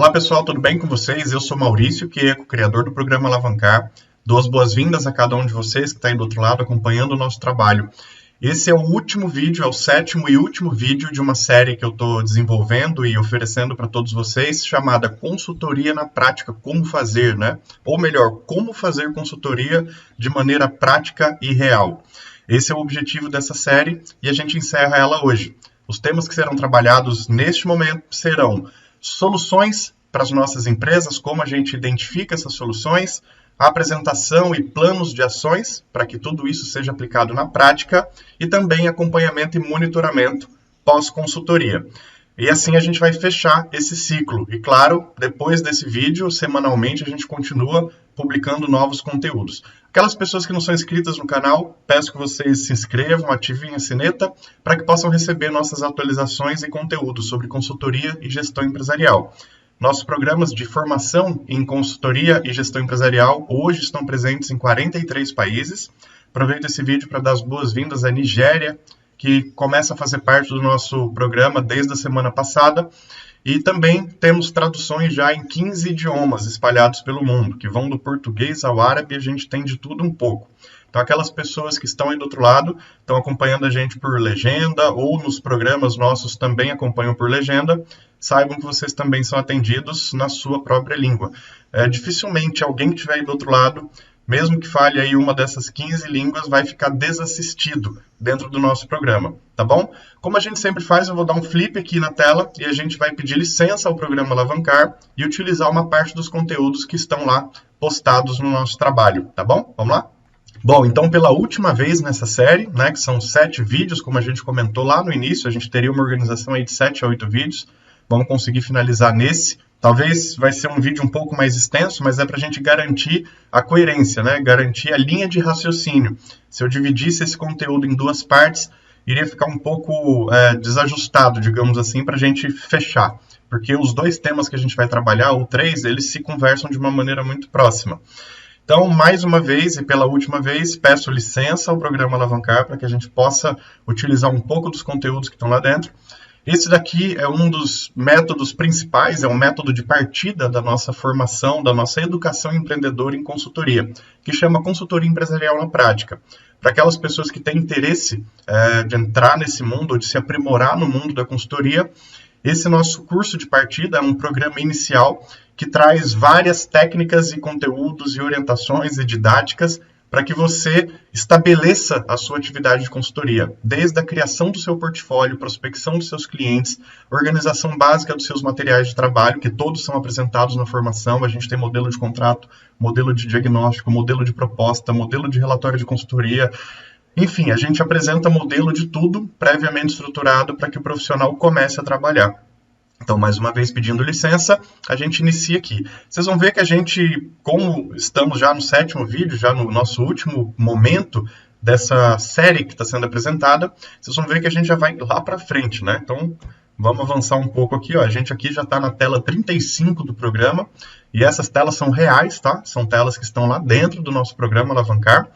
Olá pessoal, tudo bem com vocês? Eu sou Maurício Queco, criador do programa Alavancar. Dou as boas-vindas a cada um de vocês que está aí do outro lado acompanhando o nosso trabalho. Esse é o último vídeo, é o sétimo e último vídeo de uma série que eu estou desenvolvendo e oferecendo para todos vocês, chamada Consultoria na Prática, como fazer, né? Ou melhor, como fazer consultoria de maneira prática e real. Esse é o objetivo dessa série e a gente encerra ela hoje. Os temas que serão trabalhados neste momento serão soluções para as nossas empresas, como a gente identifica essas soluções, a apresentação e planos de ações para que tudo isso seja aplicado na prática e também acompanhamento e monitoramento pós-consultoria. E assim a gente vai fechar esse ciclo. E claro, depois desse vídeo, semanalmente a gente continua publicando novos conteúdos. Aquelas pessoas que não são inscritas no canal, peço que vocês se inscrevam, ativem a sineta para que possam receber nossas atualizações e conteúdos sobre consultoria e gestão empresarial. Nossos programas de formação em consultoria e gestão empresarial hoje estão presentes em 43 países. Aproveito esse vídeo para dar as boas-vindas à Nigéria, que começa a fazer parte do nosso programa desde a semana passada. E também temos traduções já em 15 idiomas espalhados pelo mundo, que vão do português ao árabe, a gente tem de tudo um pouco. Então, aquelas pessoas que estão aí do outro lado, estão acompanhando a gente por legenda, ou nos programas nossos também acompanham por legenda, saibam que vocês também são atendidos na sua própria língua. Dificilmente alguém que estiver aí do outro lado, mesmo que fale aí uma dessas 15 línguas, vai ficar desassistido dentro do nosso programa, tá bom? Como a gente sempre faz, eu vou dar um flip aqui na tela e a gente vai pedir licença ao programa Alavancar e utilizar uma parte dos conteúdos que estão lá postados no nosso trabalho, tá bom? Vamos lá? Bom, então pela última vez nessa série, né, que são 7 vídeos, como a gente comentou lá no início, a gente teria uma organização aí de 7 a 8 vídeos, vamos conseguir finalizar nesse. Talvez vai ser um vídeo um pouco mais extenso, mas é para a gente garantir a coerência, né? Garantir a linha de raciocínio. Se eu dividisse esse conteúdo em 2 partes, iria ficar um pouco desajustado, digamos assim, para a gente fechar. Porque os 2 temas que a gente vai trabalhar, ou 3, eles se conversam de uma maneira muito próxima. Então, mais uma vez e pela última vez, peço licença ao programa Alavancar para que a gente possa utilizar um pouco dos conteúdos que estão lá dentro. Esse daqui é um dos métodos principais, é um método de partida da nossa formação, da nossa educação empreendedora em consultoria, que chama Consultoria Empresarial na Prática. Para aquelas pessoas que têm interesse de entrar nesse mundo, ou de se aprimorar no mundo da consultoria, esse nosso curso de partida é um programa inicial que traz várias técnicas e conteúdos e orientações e didáticas para que você estabeleça a sua atividade de consultoria, desde a criação do seu portfólio, prospecção dos seus clientes, organização básica dos seus materiais de trabalho, que todos são apresentados na formação. A gente tem modelo de contrato, modelo de diagnóstico, modelo de proposta, modelo de relatório de consultoria. Enfim, a gente apresenta modelo de tudo previamente estruturado para que o profissional comece a trabalhar. Então, mais uma vez, pedindo licença, a gente inicia aqui. Vocês vão ver que a gente, como estamos já no 7º vídeo, já no nosso último momento dessa série que está sendo apresentada, vocês vão ver que a gente já vai lá para frente, né? Então, vamos avançar um pouco aqui, ó. A gente aqui já está na tela 35 do programa, e essas telas são reais, tá? São telas que estão lá dentro do nosso programa Alavancar.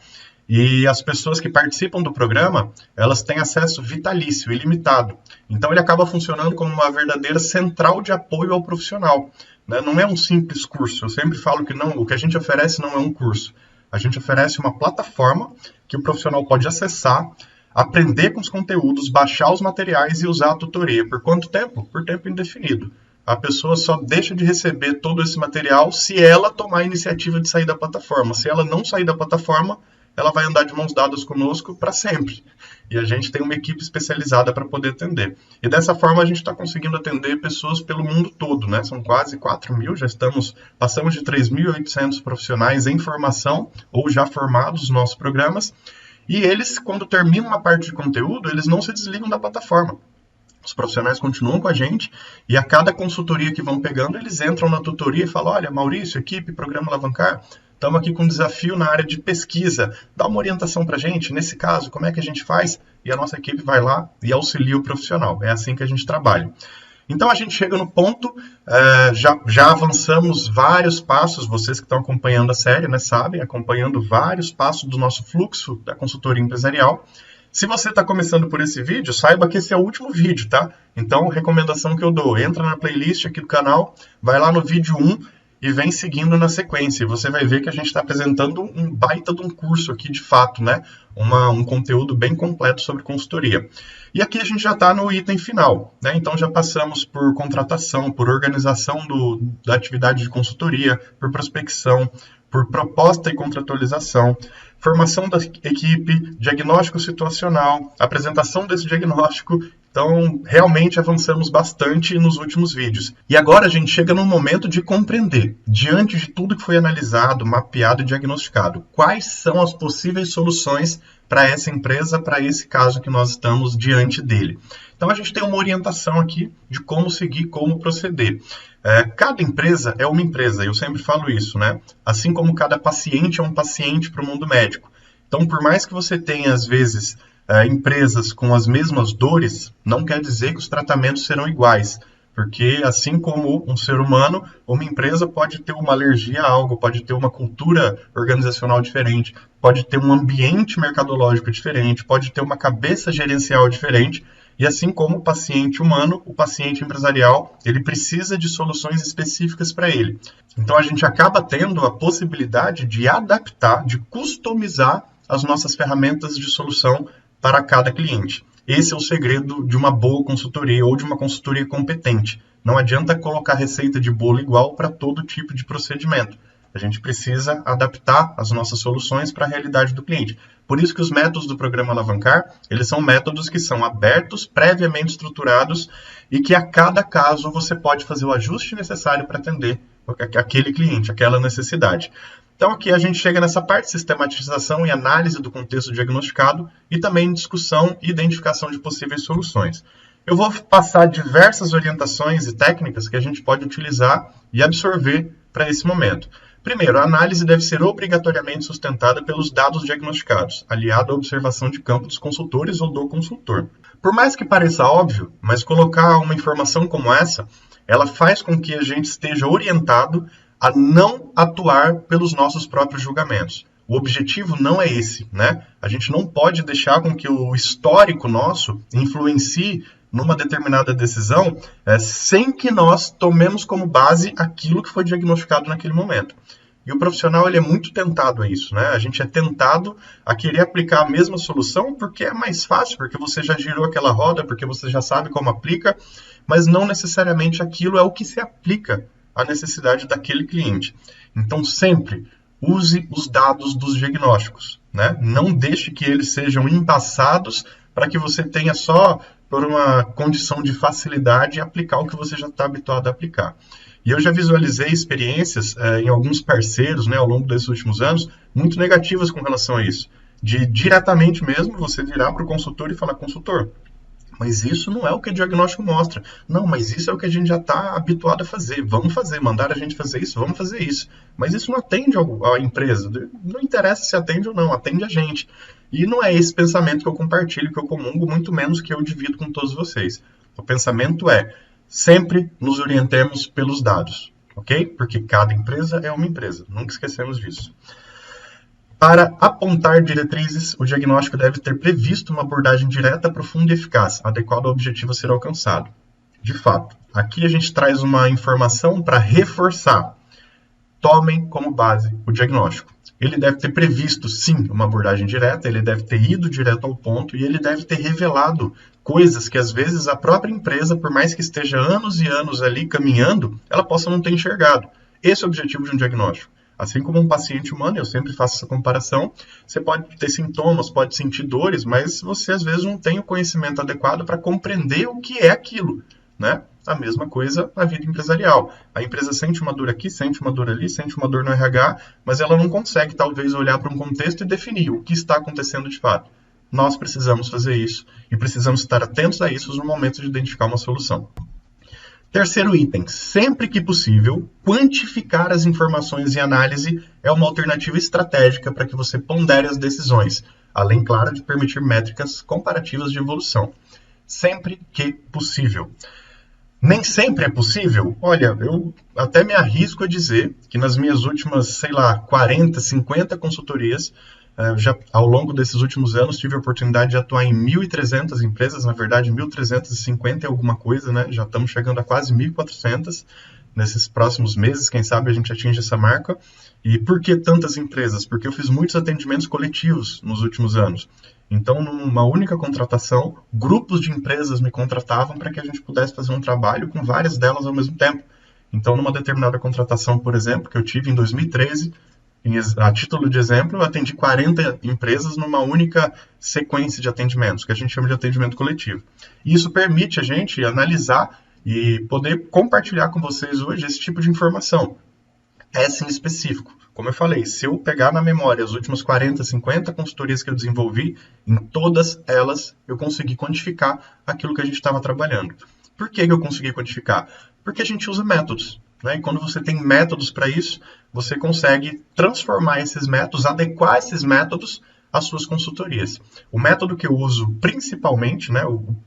E as pessoas que participam do programa, elas têm acesso vitalício, ilimitado. Então, ele acaba funcionando como uma verdadeira central de apoio ao profissional, né? Não é um simples curso. Eu sempre falo que não, o que a gente oferece não é um curso. A gente oferece uma plataforma que o profissional pode acessar, aprender com os conteúdos, baixar os materiais e usar a tutoria. Por quanto tempo? Por tempo indefinido. A pessoa só deixa de receber todo esse material se ela tomar a iniciativa de sair da plataforma. Se ela não sair da plataforma, ela vai andar de mãos dadas conosco para sempre. E a gente tem uma equipe especializada para poder atender. E dessa forma a gente está conseguindo atender pessoas pelo mundo todo, né? São quase 4.000, passamos de 3.800 profissionais em formação ou já formados nos nossos programas. E eles, quando terminam uma parte de conteúdo, eles não se desligam da plataforma. Os profissionais continuam com a gente e a cada consultoria que vão pegando, eles entram na tutoria e falam: olha, Maurício, equipe, programa Alavancar, estamos aqui com um desafio na área de pesquisa, dá uma orientação para a gente, nesse caso, como é que a gente faz? E a nossa equipe vai lá e auxilia o profissional, é assim que a gente trabalha. Então a gente chega no ponto, já avançamos vários passos, vocês que estão acompanhando a série, né, sabem, acompanhando vários passos do nosso fluxo da consultoria empresarial. Se você está começando por esse vídeo, saiba que esse é o último vídeo, tá? Então, recomendação que eu dou, entra na playlist aqui do canal, vai lá no vídeo 1 e vem seguindo na sequência. E você vai ver que a gente está apresentando um baita de um curso aqui, de fato, né? Um conteúdo bem completo sobre consultoria. E aqui a gente já está no item final, né? Então já passamos por contratação, por organização da atividade de consultoria, por prospecção, por proposta e contratualização, formação da equipe, diagnóstico situacional, apresentação desse diagnóstico. Então, realmente avançamos bastante nos últimos vídeos. E agora a gente chega no momento de compreender, diante de tudo que foi analisado, mapeado e diagnosticado, quais são as possíveis soluções para essa empresa, para esse caso que nós estamos diante dele. Então, a gente tem uma orientação aqui de como seguir, como proceder. Cada empresa é uma empresa, eu sempre falo isso, né? Assim como cada paciente é um paciente para o mundo médico. Então, por mais que você tenha, às vezes, empresas com as mesmas dores, não quer dizer que os tratamentos serão iguais. Porque, assim como um ser humano, uma empresa pode ter uma alergia a algo, pode ter uma cultura organizacional diferente, pode ter um ambiente mercadológico diferente, pode ter uma cabeça gerencial diferente. E assim como o paciente humano, o paciente empresarial, ele precisa de soluções específicas para ele. Então, a gente acaba tendo a possibilidade de adaptar, de customizar as nossas ferramentas de solução para cada cliente. Esse é o segredo de uma boa consultoria ou de uma consultoria competente. Não adianta colocar receita de bolo igual para todo tipo de procedimento. A gente precisa adaptar as nossas soluções para a realidade do cliente. Por isso que os métodos do programa Alavancar, eles são métodos que são abertos, previamente estruturados e que a cada caso você pode fazer o ajuste necessário para atender aquele cliente, aquela necessidade. Então aqui a gente chega nessa parte de sistematização e análise do contexto diagnosticado e também discussão e identificação de possíveis soluções. Eu vou passar diversas orientações e técnicas que a gente pode utilizar e absorver para esse momento. Primeiro, a análise deve ser obrigatoriamente sustentada pelos dados diagnosticados, aliado à observação de campo dos consultores ou do consultor. Por mais que pareça óbvio, mas colocar uma informação como essa, ela faz com que a gente esteja orientado a não atuar pelos nossos próprios julgamentos. O objetivo não é esse, né? A gente não pode deixar com que o histórico nosso influencie numa determinada decisão sem que nós tomemos como base aquilo que foi diagnosticado naquele momento. E o profissional ele é muito tentado a isso, né? A gente é tentado a querer aplicar a mesma solução porque é mais fácil, porque você já girou aquela roda, porque você já sabe como aplica, mas não necessariamente aquilo é o que se aplica à necessidade daquele cliente. Então, sempre use os dados dos diagnósticos, né? Não deixe que eles sejam embaçados para que você tenha só, por uma condição de facilidade, aplicar o que você já está habituado a aplicar. E eu já visualizei experiências em alguns parceiros, né, ao longo desses últimos anos, muito negativas com relação a isso. De diretamente mesmo você virar para o consultor e falar, consultor, mas isso não é o que o diagnóstico mostra. Não, mas isso é o que a gente já está habituado a fazer. Vamos fazer, mandar a gente fazer isso, vamos fazer isso. Mas isso não atende a empresa. Não interessa se atende ou não, atende a gente. E não é esse pensamento que eu compartilho, que eu comungo, muito menos que eu divido com todos vocês. O pensamento é, sempre nos orientemos pelos dados, ok? Porque cada empresa é uma empresa, nunca esquecemos disso. Para apontar diretrizes, o diagnóstico deve ter previsto uma abordagem direta, profunda e eficaz, adequada ao objetivo a ser alcançado. De fato, aqui a gente traz uma informação para reforçar. Tomem como base o diagnóstico. Ele deve ter previsto, sim, uma abordagem direta, ele deve ter ido direto ao ponto e ele deve ter revelado coisas que, às vezes, a própria empresa, por mais que esteja anos e anos ali caminhando, ela possa não ter enxergado. Esse é o objetivo de um diagnóstico. Assim como um paciente humano, eu sempre faço essa comparação, você pode ter sintomas, pode sentir dores, mas você, às vezes, não tem o conhecimento adequado para compreender o que é aquilo, né? A mesma coisa na vida empresarial. A empresa sente uma dor aqui, sente uma dor ali, sente uma dor no RH, mas ela não consegue, talvez, olhar para um contexto e definir o que está acontecendo de fato. Nós precisamos fazer isso e precisamos estar atentos a isso no momento de identificar uma solução. Terceiro item, sempre que possível, quantificar as informações e análise é uma alternativa estratégica para que você pondere as decisões, além, claro, de permitir métricas comparativas de evolução. Sempre que possível. Nem sempre é possível? Olha, eu até me arrisco a dizer que nas minhas últimas, 40, 50 consultorias, Já ao longo desses últimos anos tive a oportunidade de atuar em 1.300 empresas, na verdade 1.350 e alguma coisa, né? Já estamos chegando a quase 1.400 nesses próximos meses, quem sabe a gente atinge essa marca. E por que tantas empresas? Porque eu fiz muitos atendimentos coletivos nos últimos anos. Então, numa única contratação, grupos de empresas me contratavam para que a gente pudesse fazer um trabalho com várias delas ao mesmo tempo. Então, numa determinada contratação, por exemplo, que eu tive em 2013, a título de exemplo, eu atendi 40 empresas numa única sequência de atendimentos, que a gente chama de atendimento coletivo. E isso permite a gente analisar e poder compartilhar com vocês hoje esse tipo de informação. É sim específico. Como eu falei, se eu pegar na memória as últimas 40, 50 consultorias que eu desenvolvi, em todas elas eu consegui quantificar aquilo que a gente estava trabalhando. Por que eu consegui quantificar? Porque a gente usa métodos. E quando você tem métodos para isso, você consegue transformar esses métodos, adequar esses métodos às suas consultorias. O método que eu uso principalmente,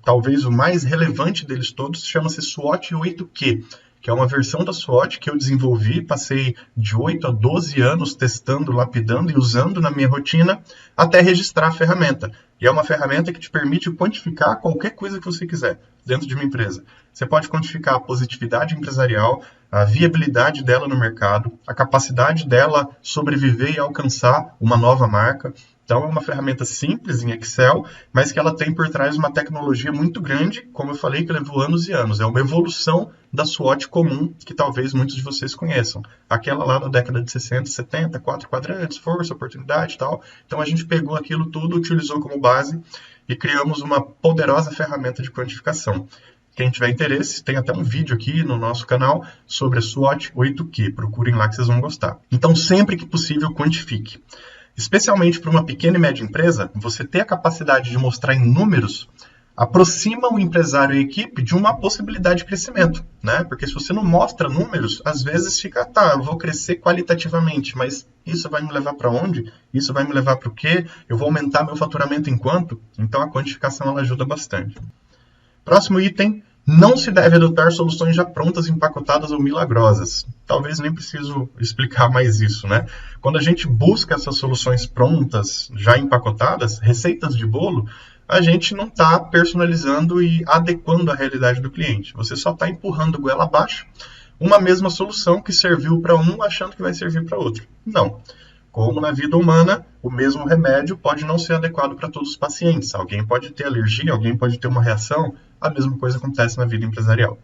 talvez o mais relevante deles todos, chama-se SWOT 8Q, que é uma versão da SWOT que eu desenvolvi, passei de 8 a 12 anos testando, lapidando e usando na minha rotina até registrar a ferramenta. E é uma ferramenta que te permite quantificar qualquer coisa que você quiser dentro de uma empresa. Você pode quantificar a positividade empresarial, a viabilidade dela no mercado, a capacidade dela sobreviver e alcançar uma nova marca. Então, é uma ferramenta simples em Excel, mas que ela tem por trás uma tecnologia muito grande, como eu falei, que levou anos e anos. É uma evolução da SWOT comum, que talvez muitos de vocês conheçam. Aquela lá da década de 60, 70, 4 quadrantes, força, oportunidade e tal. Então, a gente pegou aquilo tudo, utilizou como base e criamos uma poderosa ferramenta de quantificação. Quem tiver interesse, tem até um vídeo aqui no nosso canal sobre a SWOT 8Q. Procurem lá que vocês vão gostar. Então, sempre que possível, quantifique. Especialmente para uma pequena e média empresa, você ter a capacidade de mostrar em números aproxima o empresário e a equipe de uma possibilidade de crescimento, né? Porque se você não mostra números, às vezes fica, eu vou crescer qualitativamente, mas isso vai me levar para onde? Isso vai me levar para o quê? Eu vou aumentar meu faturamento em quanto? Então a quantificação ela ajuda bastante. Próximo item. Não se deve adotar soluções já prontas, empacotadas ou milagrosas. Talvez nem preciso explicar mais isso, né? Quando a gente busca essas soluções prontas, já empacotadas, receitas de bolo, a gente não está personalizando e adequando à realidade do cliente. Você só está empurrando goela abaixo uma mesma solução que serviu para um, achando que vai servir para outro. Não. Como na vida humana, o mesmo remédio pode não ser adequado para todos os pacientes. Alguém pode ter alergia, alguém pode ter uma reação. A mesma coisa acontece na vida empresarial.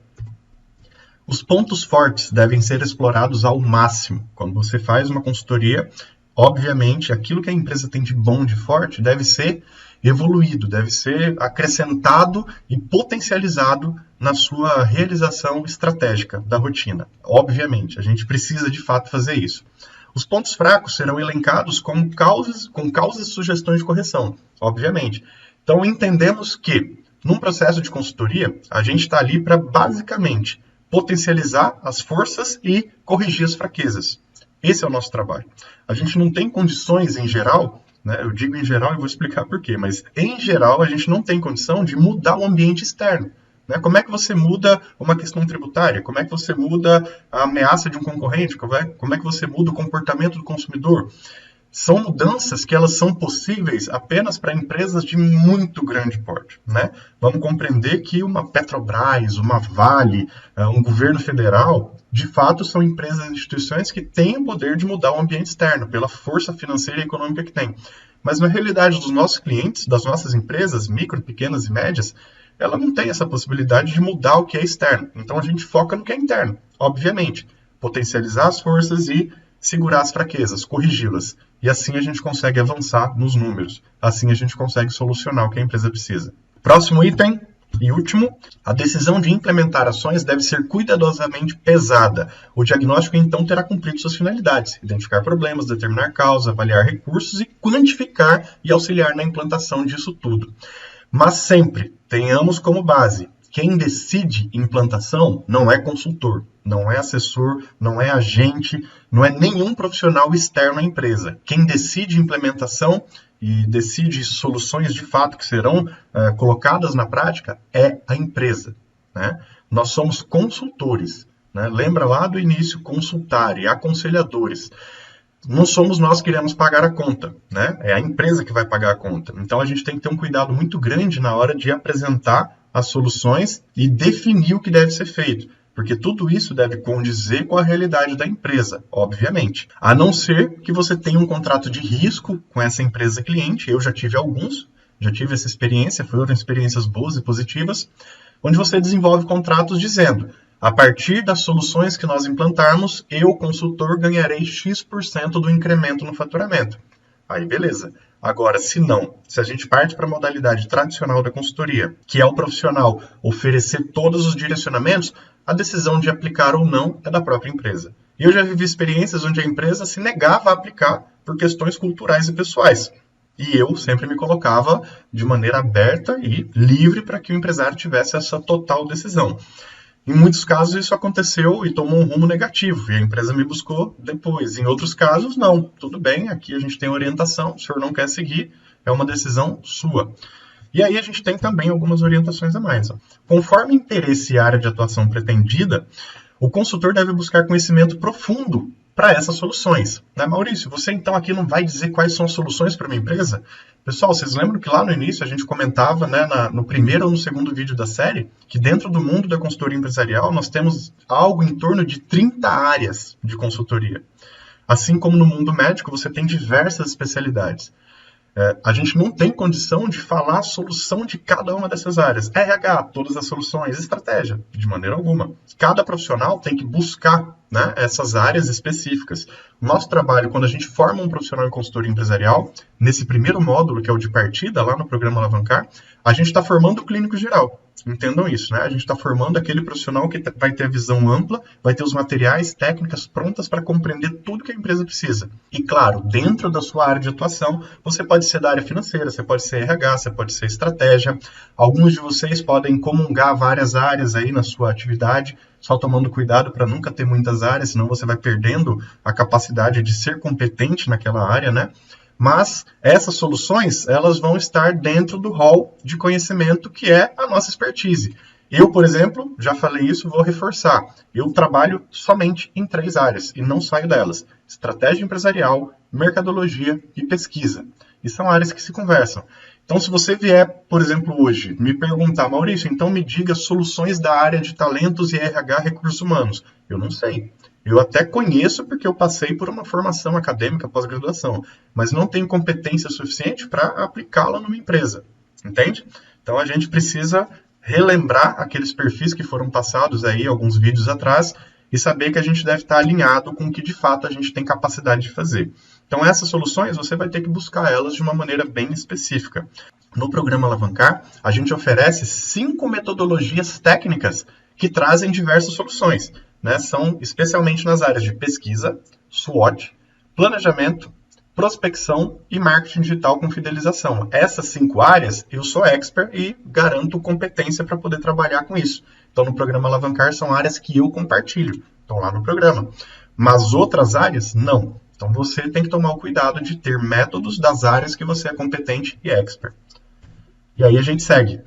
Os pontos fortes devem ser explorados ao máximo. Quando você faz uma consultoria, obviamente, aquilo que a empresa tem de bom, de forte, deve ser evoluído, deve ser acrescentado e potencializado na sua realização estratégica da rotina. Obviamente, a gente precisa de fato fazer isso. Os pontos fracos serão elencados com causas e sugestões de correção, obviamente. Então, entendemos que, num processo de consultoria, a gente está ali para, basicamente, potencializar as forças e corrigir as fraquezas. Esse é o nosso trabalho. A gente não tem condições, em geral, né, eu digo em geral e vou explicar por quê, mas, em geral, a gente não tem condição de mudar o ambiente externo. Como é que você muda uma questão tributária? Como é que você muda a ameaça de um concorrente? Como é que você muda o comportamento do consumidor? São mudanças que elas são possíveis apenas para empresas de muito grande porte, né? Vamos compreender que uma Petrobras, uma Vale, um governo federal, de fato são empresas e instituições que têm o poder de mudar o ambiente externo, pela força financeira e econômica que tem. Mas na realidade dos nossos clientes, das nossas empresas, micro, pequenas e médias, ela não tem essa possibilidade de mudar o que é externo. Então a gente foca no que é interno, obviamente. Potencializar as forças e segurar as fraquezas, corrigi-las. E assim a gente consegue avançar nos números. Assim a gente consegue solucionar o que a empresa precisa. Próximo item e último, a decisão de implementar ações deve ser cuidadosamente pesada. O diagnóstico então terá cumprido suas finalidades: identificar problemas, determinar causas, avaliar recursos e quantificar e auxiliar na implantação disso tudo. Mas sempre tenhamos como base, quem decide implantação não é consultor, não é assessor, não é agente, não é nenhum profissional externo à empresa. Quem decide implementação e decide soluções de fato que serão colocadas na prática é a empresa, né? Nós somos consultores, né? Lembra lá do início, consultar e aconselhadores. não somos nós que iremos pagar a conta, né? É a empresa que vai pagar a conta. Então a gente tem que ter um cuidado muito grande na hora de apresentar as soluções e definir o que deve ser feito, porque tudo isso deve condizer com a realidade da empresa, obviamente. A não ser que você tenha um contrato de risco com essa empresa cliente, eu já tive alguns, já tive essa experiência, foram experiências boas e positivas, onde você desenvolve contratos dizendo: a partir das soluções que nós implantarmos, eu, consultor, ganharei X% do incremento no faturamento. Aí, beleza. Agora, se a gente parte para a modalidade tradicional da consultoria, que é o profissional oferecer todos os direcionamentos, a decisão de aplicar ou não é da própria empresa. E eu já vivi experiências onde a empresa se negava a aplicar por questões culturais e pessoais. E eu sempre me colocava de maneira aberta e livre para que o empresário tivesse essa total decisão. Em muitos casos isso aconteceu e tomou um rumo negativo, e a empresa me buscou depois. Em outros casos, não. Tudo bem, aqui a gente tem orientação, o senhor não quer seguir, é uma decisão sua. E aí a gente tem também algumas orientações a mais. Conforme interesse e área de atuação pretendida, o consultor deve buscar conhecimento profundo para essas soluções. Né, Maurício, você então aqui não vai dizer quais são as soluções para uma empresa? Pessoal, vocês lembram que lá no início a gente comentava, né, no primeiro ou no segundo vídeo da série, que dentro do mundo da consultoria empresarial nós temos algo em torno de 30 áreas de consultoria. Assim como no mundo médico você tem diversas especialidades. A gente não tem condição de falar a solução de cada uma dessas áreas. RH, todas as soluções. Estratégia, de maneira alguma. Cada profissional tem que buscar, né, essas áreas específicas. O nosso trabalho, quando a gente forma um profissional em consultoria empresarial, nesse primeiro módulo, que é o de partida, lá no programa Alavancar, a gente está formando o clínico geral. Entendam isso, né? A gente está formando aquele profissional que vai ter a visão ampla, vai ter os materiais, técnicas prontas para compreender tudo que a empresa precisa. E claro, dentro da sua área de atuação, você pode ser da área financeira, você pode ser RH, você pode ser estratégia. Alguns de vocês podem comungar várias áreas aí na sua atividade, só tomando cuidado para nunca ter muitas áreas, senão você vai perdendo a capacidade de ser competente naquela área, né? Mas essas soluções, elas vão estar dentro do hall de conhecimento que é a nossa expertise. Eu, por exemplo, já falei isso, vou reforçar. Eu trabalho somente em 3 áreas e não saio delas: estratégia empresarial, mercadologia e pesquisa. E são áreas que se conversam. Então, se você vier, por exemplo, hoje, me perguntar: Maurício, então me diga soluções da área de talentos e RH, recursos humanos. Eu não sei. Eu até conheço porque eu passei por uma formação acadêmica, pós-graduação, mas não tenho competência suficiente para aplicá-la numa empresa, entende? Então a gente precisa relembrar aqueles perfis que foram passados aí alguns vídeos atrás e saber que a gente deve estar alinhado com o que de fato a gente tem capacidade de fazer. Então essas soluções você vai ter que buscar elas de uma maneira bem específica. No programa Alavancar, a gente oferece 5 metodologias técnicas que trazem diversas soluções. Né, são especialmente nas áreas de pesquisa, SWOT, planejamento, prospecção e marketing digital com fidelização. Essas 5 áreas eu sou expert e garanto competência para poder trabalhar com isso. Então no programa Alavancar são áreas que eu compartilho, estão lá no programa. Mas outras áreas, não. Então você tem que tomar o cuidado de ter métodos das áreas que você é competente e expert. E aí a gente segue.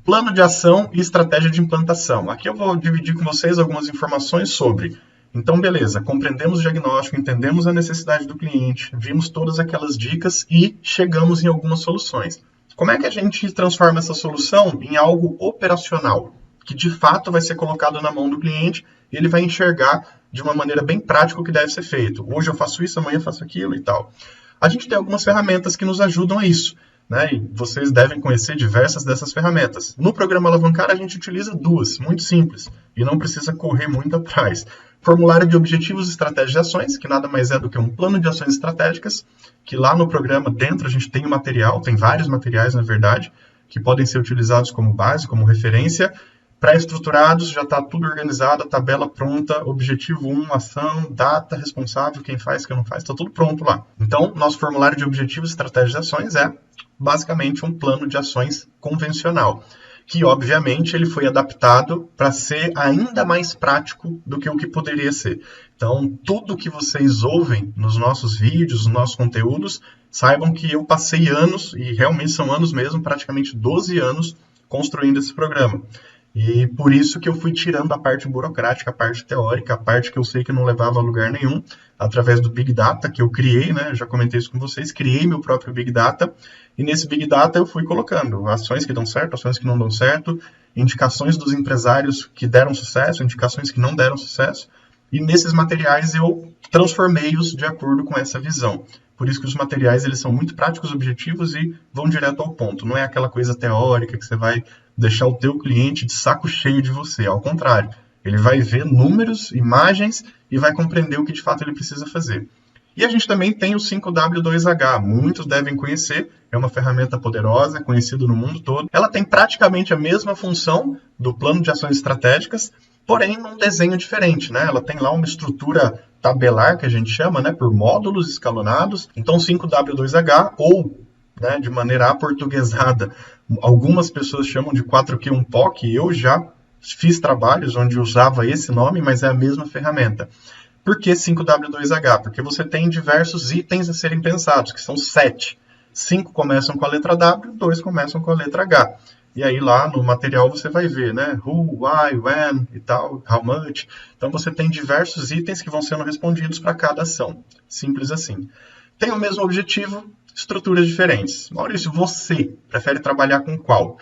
Plano de ação e estratégia de implantação. Aqui eu vou dividir com vocês algumas informações sobre. Então, beleza, compreendemos o diagnóstico, entendemos a necessidade do cliente, vimos todas aquelas dicas e chegamos em algumas soluções. Como é que a gente transforma essa solução em algo operacional, que de fato vai ser colocado na mão do cliente e ele vai enxergar de uma maneira bem prática o que deve ser feito. Hoje eu faço isso, amanhã eu faço aquilo e tal. A gente tem algumas ferramentas que nos ajudam a isso. Né? E vocês devem conhecer diversas dessas ferramentas. No programa Alavancar a gente utiliza 2, muito simples, e não precisa correr muito atrás. Formulário de objetivos, estratégias e ações, que nada mais é do que um plano de ações estratégicas, que lá no programa dentro a gente tem um material, tem vários materiais na verdade, que podem ser utilizados como base, como referência. Pré-estruturados, já está tudo organizado, a tabela pronta, objetivo 1, ação, data, responsável, quem faz, quem não faz, está tudo pronto lá. Então, nosso formulário de objetivos, estratégias e ações é basicamente um plano de ações convencional, que obviamente ele foi adaptado para ser ainda mais prático do que o que poderia ser. Então, tudo que vocês ouvem nos nossos vídeos, nos nossos conteúdos, saibam que eu passei anos, e realmente são anos mesmo, praticamente 12 anos, construindo esse programa. E por isso que eu fui tirando a parte burocrática, a parte teórica, a parte que eu sei que não levava a lugar nenhum, através do Big Data que eu criei, né? Já comentei isso com vocês, criei meu próprio Big Data, e nesse Big Data eu fui colocando ações que dão certo, ações que não dão certo, indicações dos empresários que deram sucesso, indicações que não deram sucesso, e nesses materiais eu transformei-os de acordo com essa visão. Por isso que os materiais eles são muito práticos, objetivos e vão direto ao ponto. Não é aquela coisa teórica que você vai deixar o teu cliente de saco cheio de você. Ao contrário, ele vai ver números, imagens e vai compreender o que de fato ele precisa fazer. E a gente também tem o 5W2H, muitos devem conhecer, é uma ferramenta poderosa, conhecida no mundo todo. Ela tem praticamente a mesma função do plano de ações estratégicas, porém num desenho diferente, né? Ela tem lá uma estrutura tabelar, que a gente chama, né, por módulos escalonados. Então 5W2H, ou, né, de maneira aportuguesada, algumas pessoas chamam de 4Q1POC, eu já fiz trabalhos onde usava esse nome, mas é a mesma ferramenta. Por que 5W2H? Porque você tem diversos itens a serem pensados, que são 7. 5 começam com a letra W, 2 começam com a letra H. E aí lá no material você vai ver, né? Who, why, when e tal, how much. Então você tem diversos itens que vão sendo respondidos para cada ação. Simples assim. Tem o mesmo objetivo, estruturas diferentes. Maurício, você prefere trabalhar com qual?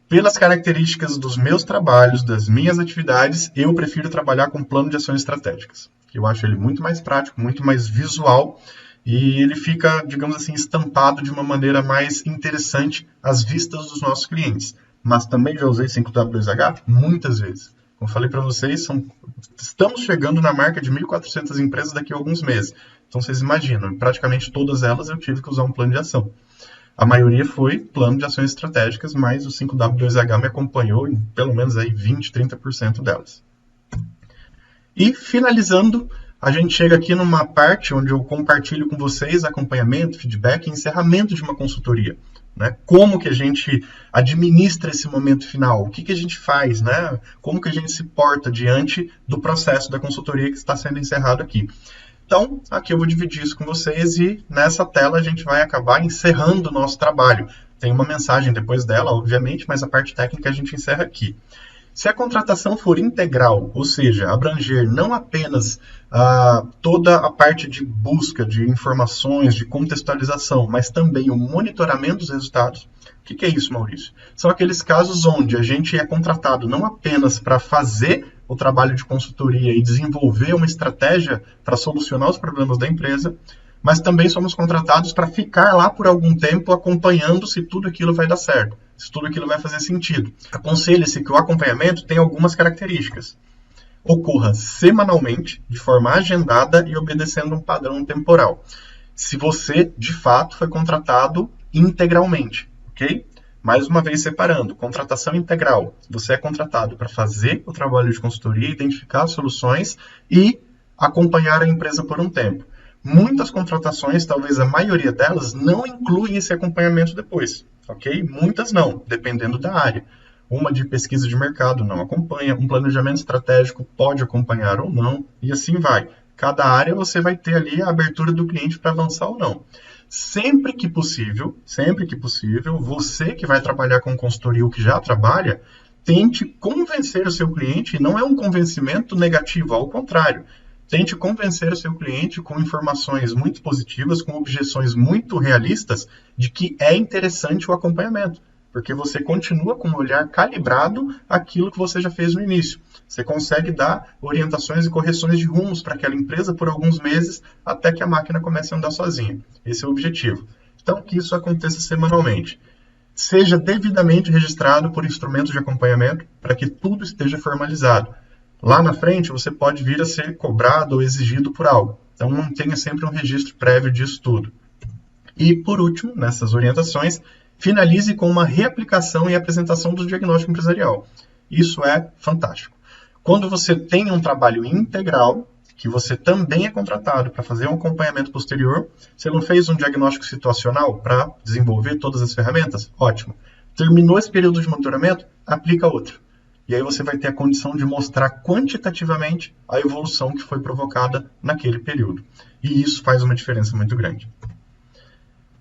Pelas características dos meus trabalhos, das minhas atividades, eu prefiro trabalhar com plano de ações estratégicas. Eu acho ele muito mais prático, muito mais visual e ele fica, digamos assim, estampado de uma maneira mais interessante às vistas dos nossos clientes. Mas também já usei 5W2H muitas vezes. Como falei para vocês, estamos chegando na marca de 1.400 empresas daqui a alguns meses. Então vocês imaginam, praticamente todas elas eu tive que usar um plano de ação. A maioria foi plano de ações estratégicas, mas o 5W2H me acompanhou em pelo menos aí 20, 30% delas. E finalizando, a gente chega aqui numa parte onde eu compartilho com vocês acompanhamento, feedback e encerramento de uma consultoria. Né? Como que a gente administra esse momento final? O que que a gente faz? Né? Como que a gente se porta diante do processo da consultoria que está sendo encerrado aqui? Então, aqui eu vou dividir isso com vocês e nessa tela a gente vai acabar encerrando o nosso trabalho. Tem uma mensagem depois dela, obviamente, mas a parte técnica a gente encerra aqui. Se a contratação for integral, ou seja, abranger não apenas toda a parte de busca de informações, de contextualização, mas também o monitoramento dos resultados. O que é isso, Maurício? São aqueles casos onde a gente é contratado não apenas para fazer o trabalho de consultoria e desenvolver uma estratégia para solucionar os problemas da empresa, mas também somos contratados para ficar lá por algum tempo acompanhando se tudo aquilo vai dar certo, se tudo aquilo vai fazer sentido. Aconselha-se que o acompanhamento tem algumas características. Ocorra semanalmente, de forma agendada e obedecendo um padrão temporal. Se você, de fato, foi contratado integralmente, ok? Mais uma vez separando, contratação integral. Você é contratado para fazer o trabalho de consultoria, identificar as soluções e acompanhar a empresa por um tempo. Muitas contratações, talvez a maioria delas, não incluem esse acompanhamento depois, ok? Muitas não, dependendo da área. Uma de pesquisa de mercado não acompanha, um planejamento estratégico pode acompanhar ou não, e assim vai. Cada área você vai ter ali a abertura do cliente para avançar ou não. Sempre que possível, você que vai trabalhar com consultoria ou que já trabalha, tente convencer o seu cliente, e não é um convencimento negativo, ao contrário. Tente convencer o seu cliente com informações muito positivas, com objeções muito realistas, de que é interessante o acompanhamento. Porque você continua com um olhar calibrado àquilo que você já fez no início. Você consegue dar orientações e correções de rumos para aquela empresa por alguns meses, até que a máquina comece a andar sozinha. Esse é o objetivo. Então, que isso aconteça semanalmente. Seja devidamente registrado por instrumentos de acompanhamento, para que tudo esteja formalizado. Lá na frente, você pode vir a ser cobrado ou exigido por algo. Então, mantenha sempre um registro prévio disso tudo. E, por último, nessas orientações, finalize com uma reaplicação e apresentação do diagnóstico empresarial. Isso é fantástico. Quando você tem um trabalho integral, que você também é contratado para fazer um acompanhamento posterior, você não fez um diagnóstico situacional para desenvolver todas as ferramentas? Ótimo. Terminou esse período de monitoramento? Aplica outro. E aí você vai ter a condição de mostrar quantitativamente a evolução que foi provocada naquele período. E isso faz uma diferença muito grande.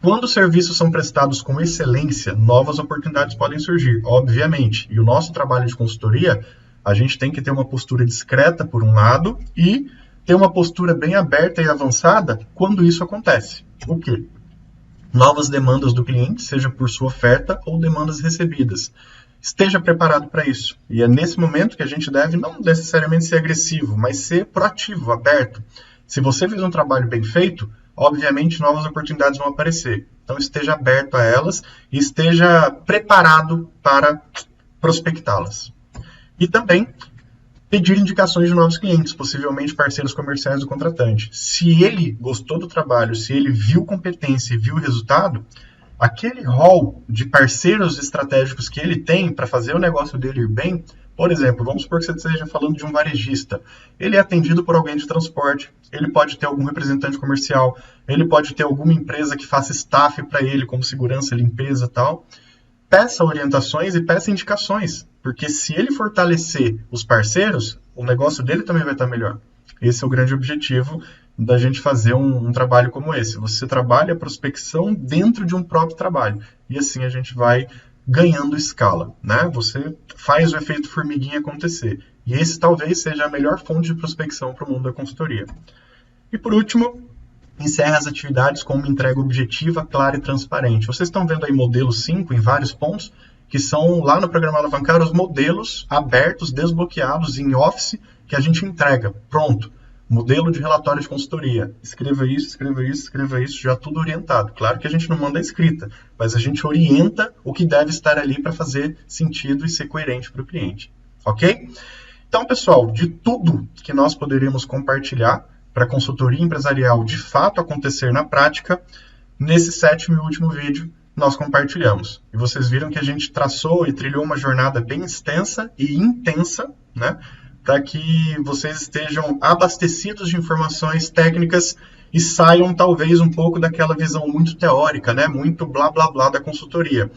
Quando os serviços são prestados com excelência, novas oportunidades podem surgir, obviamente. E o nosso trabalho de consultoria, a gente tem que ter uma postura discreta, por um lado, e ter uma postura bem aberta e avançada quando isso acontece. O quê? Novas demandas do cliente, seja por sua oferta ou demandas recebidas. Esteja preparado para isso. E é nesse momento que a gente deve não necessariamente ser agressivo, mas ser proativo, aberto. Se você fez um trabalho bem feito, obviamente novas oportunidades vão aparecer. Então esteja aberto a elas e esteja preparado para prospectá-las. E também pedir indicações de novos clientes, possivelmente parceiros comerciais do contratante. Se ele gostou do trabalho, se ele viu competência e viu o resultado, aquele rol de parceiros estratégicos que ele tem para fazer o negócio dele ir bem, por exemplo, vamos supor que você esteja falando de um varejista. Ele é atendido por alguém de transporte, ele pode ter algum representante comercial, ele pode ter alguma empresa que faça staff para ele, como segurança, limpeza e tal. Peça orientações e peça indicações, porque se ele fortalecer os parceiros, o negócio dele também vai estar melhor. Esse é o grande objetivo da gente fazer um trabalho como esse. Você trabalha a prospecção dentro de um próprio trabalho, e assim a gente vai ganhando escala, né? Você faz o efeito formiguinha acontecer, e esse talvez seja a melhor fonte de prospecção para o mundo da consultoria. E por último, encerra as atividades com uma entrega objetiva, clara e transparente. Vocês estão vendo aí modelo 5 em vários pontos, que são lá no programa Alavancar os modelos abertos, desbloqueados em Office, que a gente entrega. Pronto. Modelo de relatório de consultoria. Escreva isso, escreva isso, escreva isso, já tudo orientado. Claro que a gente não manda a escrita, mas a gente orienta o que deve estar ali para fazer sentido e ser coerente para o cliente. Ok? Então, pessoal, de tudo que nós poderíamos compartilhar para a consultoria empresarial de fato acontecer na prática, nesse 7º e último vídeo nós compartilhamos. E vocês viram que a gente traçou e trilhou uma jornada bem extensa e intensa, né? Para que vocês estejam abastecidos de informações técnicas e saiam talvez um pouco daquela visão muito teórica, né? Muito blá blá blá da consultoria.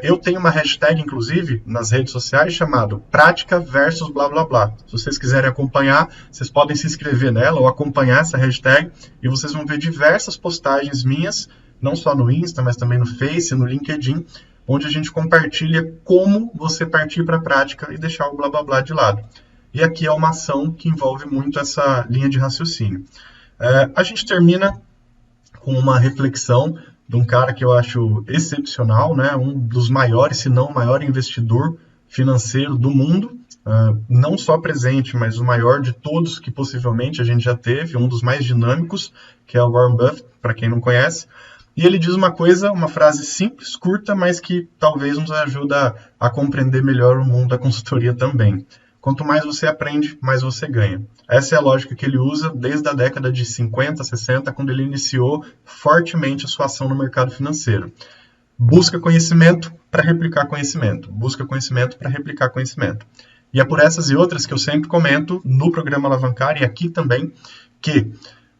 Eu tenho uma hashtag, inclusive, nas redes sociais, chamado prática versus blá blá blá. Se vocês quiserem acompanhar, vocês podem se inscrever nela ou acompanhar essa hashtag e vocês vão ver diversas postagens minhas, não só no Insta, mas também no Face, no LinkedIn, onde a gente compartilha como você partir para a prática e deixar o blá blá blá de lado. E aqui é uma ação que envolve muito essa linha de raciocínio. A gente termina com uma reflexão de um cara que eu acho excepcional, né? Um dos maiores, se não o maior investidor financeiro do mundo, não só presente, mas o maior de todos que possivelmente a gente já teve, um dos mais dinâmicos, que é o Warren Buffett, para quem não conhece. E ele diz uma coisa, uma frase simples, curta, mas que talvez nos ajuda a compreender melhor o mundo da consultoria também. Quanto mais você aprende, mais você ganha. Essa é a lógica que ele usa desde a década de 50, 60, quando ele iniciou fortemente a sua ação no mercado financeiro. Busca conhecimento para replicar conhecimento. Busca conhecimento para replicar conhecimento. E é por essas e outras que eu sempre comento no programa Alavancar e aqui também, que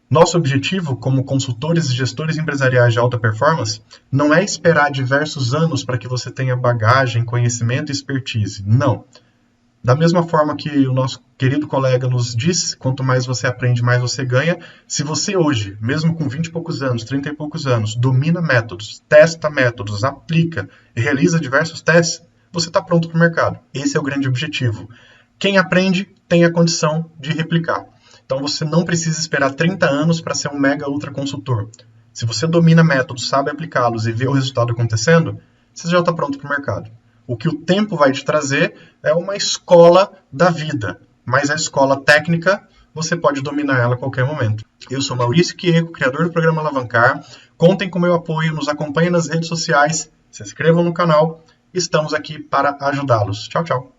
nosso objetivo como consultores e gestores empresariais de alta performance não é esperar diversos anos para que você tenha bagagem, conhecimento e expertise. Não. Da mesma forma que o nosso querido colega nos diz, quanto mais você aprende, mais você ganha. Se você hoje, mesmo com 20 e poucos anos, 30 e poucos anos, domina métodos, testa métodos, aplica e realiza diversos testes, você está pronto para o mercado. Esse é o grande objetivo. Quem aprende tem a condição de replicar. Então você não precisa esperar 30 anos para ser um mega ultra consultor. Se você domina métodos, sabe aplicá-los e vê o resultado acontecendo, você já está pronto para o mercado. O que o tempo vai te trazer é uma escola da vida, mas a escola técnica você pode dominar ela a qualquer momento. Eu sou Maurício Quieco, criador do programa Alavancar. Contem com meu apoio, nos acompanhem nas redes sociais, se inscrevam no canal. Estamos aqui para ajudá-los. Tchau, tchau.